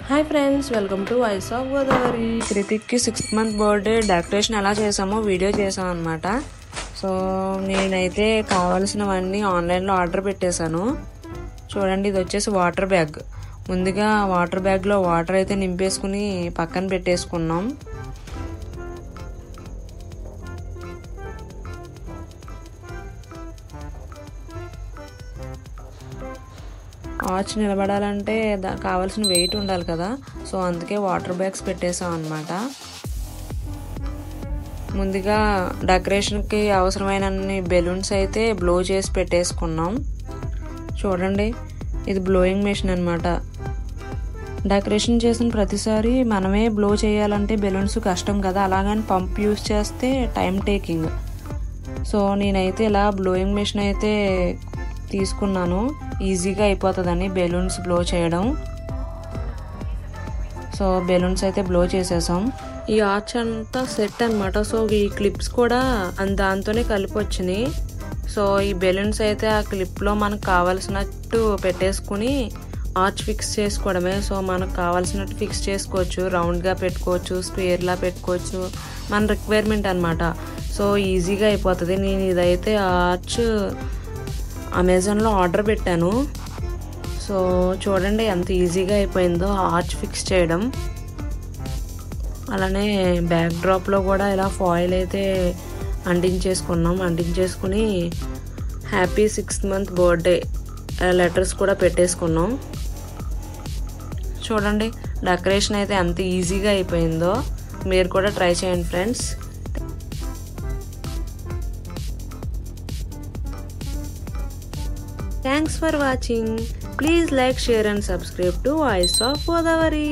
Hi friends, welcome to voice of Godavari. కృతిక్కి 6th month birthday decoration ఎలా చేసామో video చేసాం అనమాట. సో నేనైతే కావాల్సినవన్నీ ఆన్లైన్లో ఆర్డర్ పెట్టేశాను. చూడండి, ఇది వచ్చేసి వాటర్ బ్యాగ్. ముందుగా వాటర్ బ్యాగ్లో వాటర్ అయితే నింపేసుకుని పక్కన పెట్టేసుకున్నాం. ఆర్చ్ నిలబడాలంటే కావాల్సిన వెయిట్ ఉండాలి కదా, సో అందుకే వాటర్ బ్యాగ్స్ పెట్టేసాం అన్నమాట. ముందుగా డెకరేషన్కి అవసరమైన బెలూన్స్ అయితే బ్లో చేసి పెట్టేసుకున్నాం. చూడండి, ఇది బ్లోయింగ్ మెషిన్ అన్నమాట. డెకరేషన్ చేసిన ప్రతిసారి మనమే బ్లో చేయాలంటే బెలూన్స్ కష్టం కదా, అలాగని పంప్ యూస్ చేస్తే టైం టేకింగ్. సో నేనైతే ఇలా బ్లోయింగ్ మెషిన్ అయితే తీసుకున్నాను, ఈజీగా అయిపోతుందని బెలూన్స్ బ్లో చేయడం. సో బెలూన్స్ అయితే బ్లో చేసేసాం. ఈ ఆర్చ్ అంతా సెట్ అనమాట. సో ఈ క్లిప్స్ కూడా దాంతోనే కలిపి వచ్చినాయి. సో ఈ బెలూన్స్ అయితే ఆ క్లిప్లో మనకు కావాల్సినట్టు పెట్టేసుకుని ఆర్చ్ ఫిక్స్ చేసుకోవడమే. సో మనకు కావాల్సినట్టు ఫిక్స్ చేసుకోవచ్చు, రౌండ్గా పెట్టుకోవచ్చు, స్క్వేర్లా పెట్టుకోవచ్చు, మన రిక్వైర్మెంట్ అనమాట. సో ఈజీగా అయిపోతుంది. నేను ఇదైతే ఆర్చ్ అమెజాన్లో ఆర్డర్ పెట్టాను. సో చూడండి ఎంత ఈజీగా అయిపోయిందో ఆర్చ్ ఫిక్స్ చేయడం. అలానే బ్యాక్ డ్రాప్లో కూడా ఇలా ఫాయిల్ అయితే అంటించేసుకున్నాం. అంటించేసుకుని happy 6th month birthday letters కూడా పెట్టేసుకున్నాం. చూడండి, డెకరేషన్ అయితే ఎంత ఈజీగా అయిపోయిందో. మీరు కూడా ట్రై చేయండి friends. Thanks for watching. Please like, share and subscribe to Voice of Godavari.